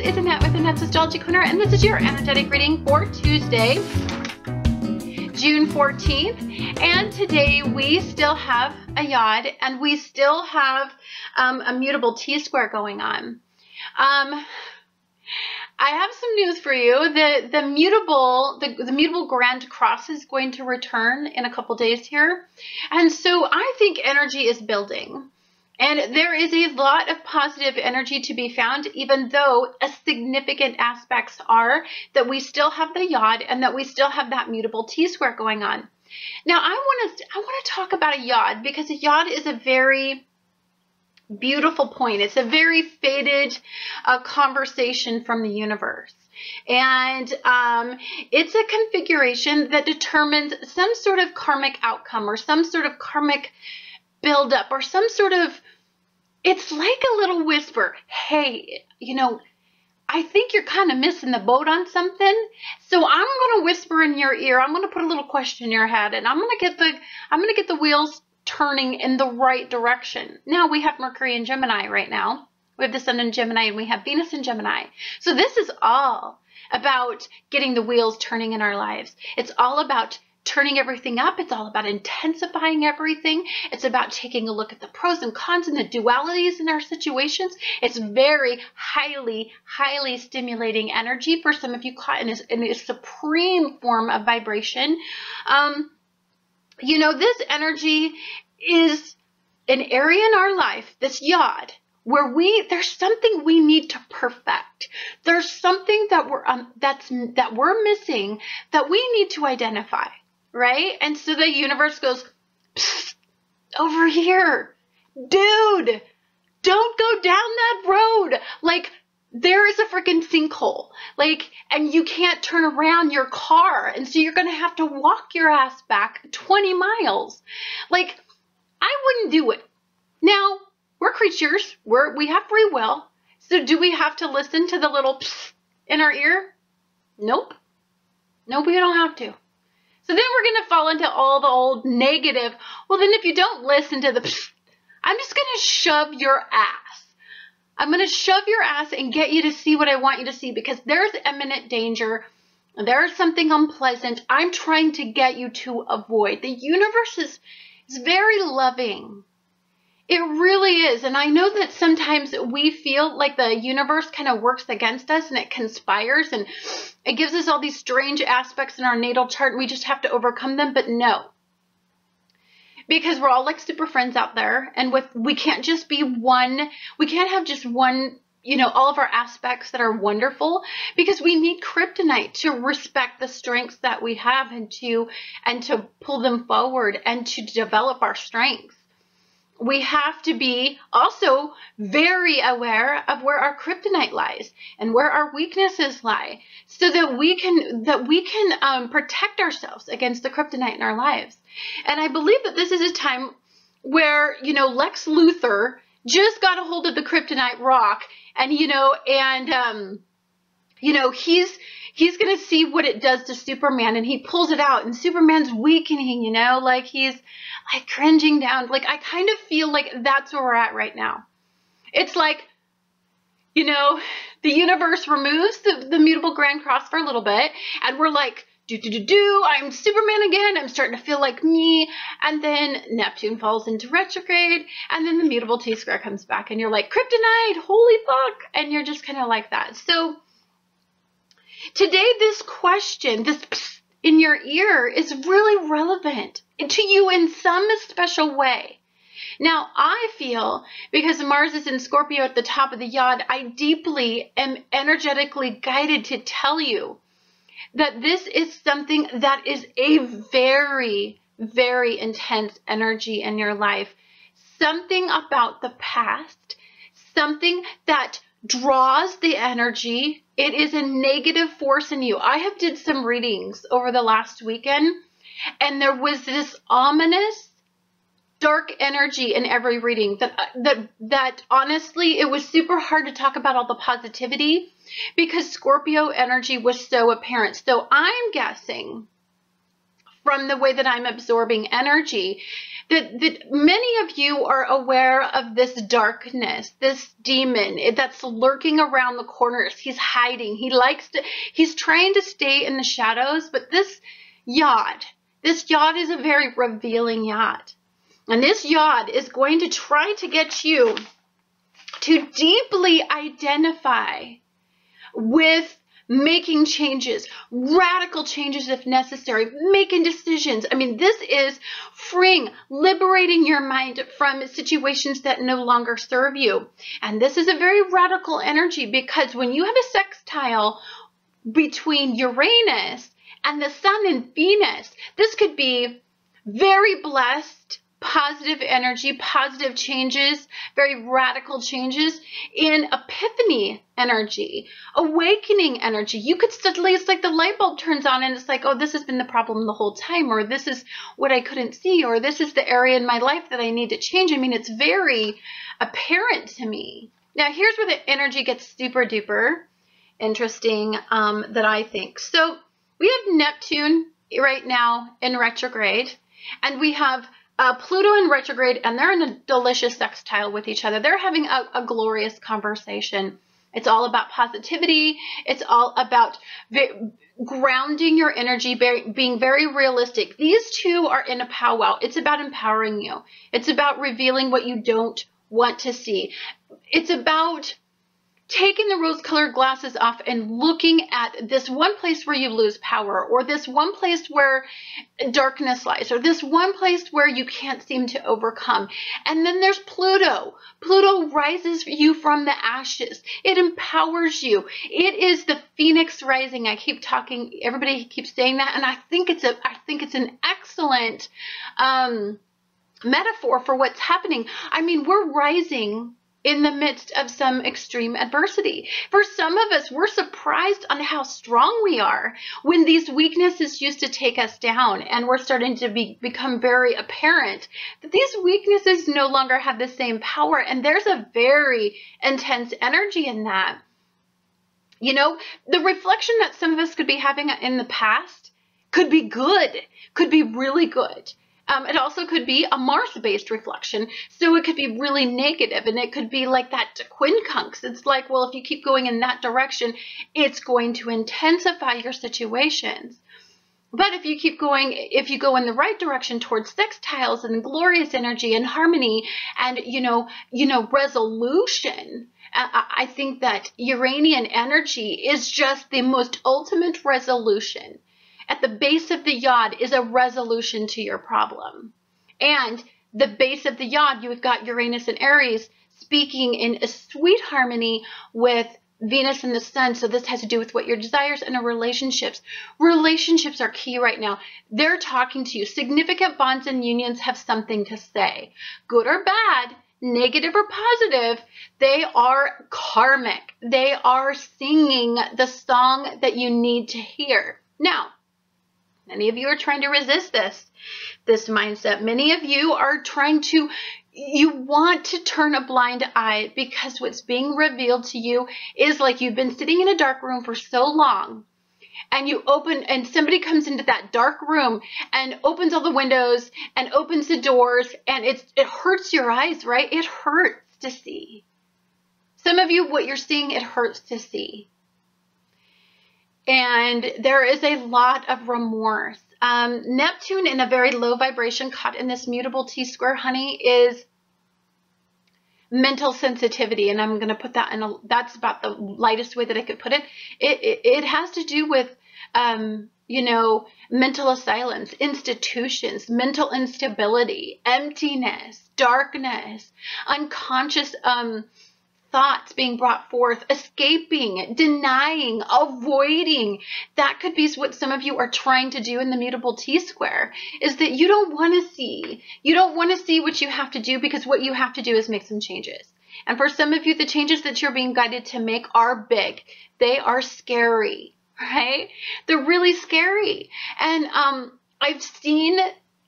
it's Annette with Annette's Astrology Corner, and this is your energetic reading for Tuesday, June 14th. And today we still have a yod, and we still have a mutable T-square going on. I have some news for you. The mutable Grand Cross is going to return in a couple days here, and so I think energy is building. And there is a lot of positive energy to be found, even though significant aspects are that we still have the yod and that we still have that mutable T-square going on. Now, I want to talk about a yod because a yod is a very beautiful point. It's a very fated conversation from the universe. And it's a configuration that determines some sort of karmic outcome or some sort of karmic buildup or some sort of, it's like a little whisper. Hey, you know, I think you're kind of missing the boat on something. So I'm going to whisper in your ear. I'm going to put a little question in your head, and I'm going to get the wheels turning in the right direction. Now we have Mercury in Gemini right now. We have the Sun in Gemini, and we have Venus in Gemini. So this is all about getting the wheels turning in our lives. It's all about turning everything up. It's all about intensifying everything. It's about taking a look at the pros and cons and the dualities in our situations. It's very highly, highly stimulating energy for some of you caught in a supreme form of vibration. You know, this energy is an area in our life, this yod, where there's something we need to perfect. There's something that we're missing that we need to identify. Right? And so the universe goes, over here, dude, don't go down that road. Like, there is a freaking sinkhole. Like, and you can't turn around your car. And so you're going to have to walk your ass back 20 miles. Like, I wouldn't do it. Now, we're creatures. We have free will. So do we have to listen to the little in our ear? Nope. Nope, we don't have to. So then we're going to fall into all the old negative. Well, then if you don't listen to I'm just going to shove your ass. I'm going to shove your ass and get you to see what I want you to see, because there's imminent danger. There's something unpleasant I'm trying to get you to avoid. The universe is very loving. It really is. And I know that sometimes we feel like the universe kind of works against us and it conspires and it gives us all these strange aspects in our natal chart and we just have to overcome them. But no, because we're all like super friends out there, and we can't just be one. We can't have just one, you know, all of our aspects that are wonderful, because we need kryptonite to respect the strengths that we have and to pull them forward and to develop our strengths. We have to be also very aware of where our kryptonite lies and where our weaknesses lie, so that we can protect ourselves against the kryptonite in our lives. And I believe that this is a time where, you know, Lex Luthor just got a hold of the kryptonite rock, and he's going to see what it does to Superman, and he pulls it out, and Superman's weakening, you know, like he's like cringing down. Like, I kind of feel like that's where we're at right now. It's like, you know, the universe removes the mutable Grand Cross for a little bit, and we're like, I'm Superman again. I'm starting to feel like me. And then Neptune falls into retrograde, and then the mutable T-square comes back, and you're like, kryptonite, holy fuck. And you're just kind of like that. So today, this question, this in your ear, is really relevant to you in some special way. Now, I feel, because Mars is in Scorpio at the top of the yod, I deeply am energetically guided to tell you that this is something that is a very, very intense energy in your life. Something about the past, something that draws the energy. It is a negative force in you. I have did some readings over the last weekend, and there was this ominous dark energy in every reading that honestly, it was super hard to talk about all the positivity because Scorpio energy was so apparent. So I'm guessing from the way that I'm absorbing energy that many of you are aware of this darkness, this demon that's lurking around the corners. He's hiding. He's trying to stay in the shadows, but this yod is a very revealing yod. And this yod is going to try to get you to deeply identify with making changes, radical changes if necessary, making decisions. I mean, this is freeing, liberating your mind from situations that no longer serve you. And this is a very radical energy, because when you have a sextile between Uranus and the Sun and Venus, this could be very blessed, positive energy, positive changes, very radical changes in epiphany energy, awakening energy. You could suddenly, it's like the light bulb turns on and it's like, oh, this has been the problem the whole time, or this is what I couldn't see, or this is the area in my life that I need to change. I mean, it's very apparent to me. Now, here's where the energy gets super duper interesting that I think. So we have Neptune right now in retrograde, and we have Pluto in retrograde, and they're in a delicious sextile with each other. They're having a glorious conversation. It's all about positivity. It's all about grounding your energy, being very realistic. These two are in a powwow. It's about empowering you. It's about revealing what you don't want to see. It's about taking the rose-colored glasses off and looking at this one place where you lose power, or this one place where darkness lies, or this one place where you can't seem to overcome. And then there's Pluto. Pluto rises you from the ashes. It empowers you. It is the phoenix rising. I keep talking, everybody keeps saying that, and I think it's an excellent metaphor for what's happening. I mean, we're rising in the midst of some extreme adversity. For some of us, we're surprised on how strong we are when these weaknesses used to take us down, and we're starting to become very apparent that these weaknesses no longer have the same power, and there's a very intense energy in that. You know, the reflection that some of us could be having in the past could be good, could be really good. It also could be a Mars-based reflection, so it could be really negative, and it could be like that quincunx. It's like, well, if you keep going in that direction, it's going to intensify your situations. But if you keep going, if you go in the right direction towards sextiles and glorious energy and harmony and, you know, resolution, I think that Uranian energy is just the most ultimate resolution. At the base of the yod is a resolution to your problem. And the base of the yod, you've got Uranus and Aries speaking in a sweet harmony with Venus and the Sun. So this has to do with what your desires and relationships. Relationships are key right now. They're talking to you. Significant bonds and unions have something to say. Good or bad, negative or positive, they are karmic. They are singing the song that you need to hear. Now, many of you are trying to resist this mindset. Many of you are trying to, you want to turn a blind eye, because what's being revealed to you is like you've been sitting in a dark room for so long, and you open, and somebody comes into that dark room and opens all the windows and opens the doors, and it hurts your eyes, right? It hurts to see. Some of you, what you're seeing, it hurts to see. And there is a lot of remorse. Neptune in a very low vibration caught in this mutable T-square, honey, is mental sensitivity. And I'm going to put that in that's about the lightest way that I could put it. It has to do with, you know, mental asylums, institutions, mental instability, emptiness, darkness, unconscious, thoughts being brought forth, escaping, denying, avoiding. That could be what some of you are trying to do in the mutable T-square, is that you don't want to see. You don't want to see what you have to do, because what you have to do is make some changes. And for some of you, the changes that you're being guided to make are big. They are scary, right? They're really scary. And I've seen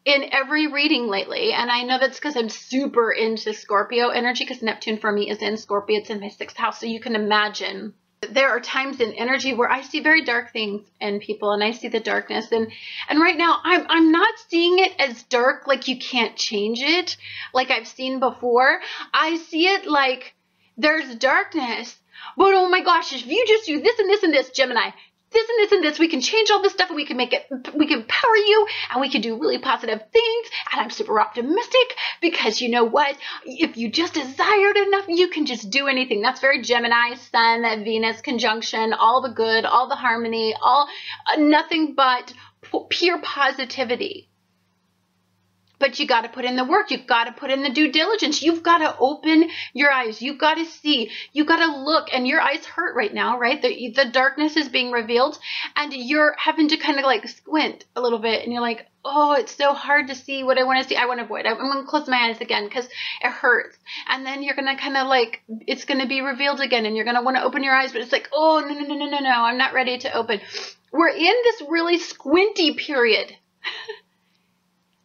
in every reading lately, and I know that's because I'm super into Scorpio energy, because Neptune for me is in Scorpio. It's in my 6th house, so you can imagine There are times in energy where I see very dark things in people, and I see the darkness, and right now I'm not seeing it as dark like you can't change it like I've seen before. I see it like there's darkness, but oh my gosh, if you just do this and this and this, Gemini, this and this and this, we can change all this stuff, and we can make it, we can empower you, and we can do really positive things. And I'm super optimistic because you know what? If you just desired enough, you can just do anything. That's very Gemini, Sun, Venus conjunction, all the good, all the harmony, all nothing but pure positivity. But you got to put in the work. You've got to put in the due diligence. You've got to open your eyes. You've got to see. You've got to look. And your eyes hurt right now, right? The darkness is being revealed. And you're having to kind of like squint a little bit. And you're like, oh, it's so hard to see what I want to see. I want to avoid. I'm going to close my eyes again because it hurts. And then you're going to kind of like, it's going to be revealed again. And you're going to want to open your eyes. But it's like, oh, no. I'm not ready to open. We're in this really squinty period.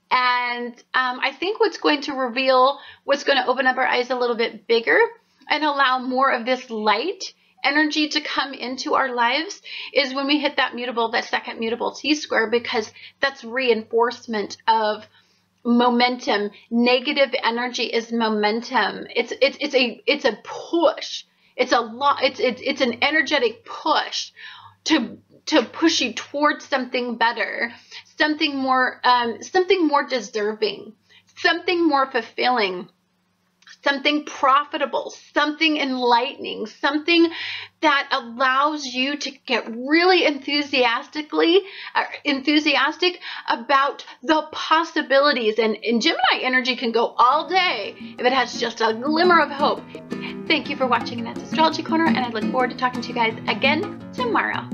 And I think what's going to open up our eyes a little bit bigger and allow more of this light energy to come into our lives is when we hit that mutable, that second mutable T-square, because that's reinforcement of momentum. Negative energy is momentum. It's a push. It's an energetic push to push you towards something better, something more deserving, something more fulfilling, something profitable, something enlightening, something that allows you to get really enthusiastic about the possibilities. And Gemini energy can go all day if it has just a glimmer of hope. Thank you for watching Annette's Astrology Corner, and I look forward to talking to you guys again tomorrow.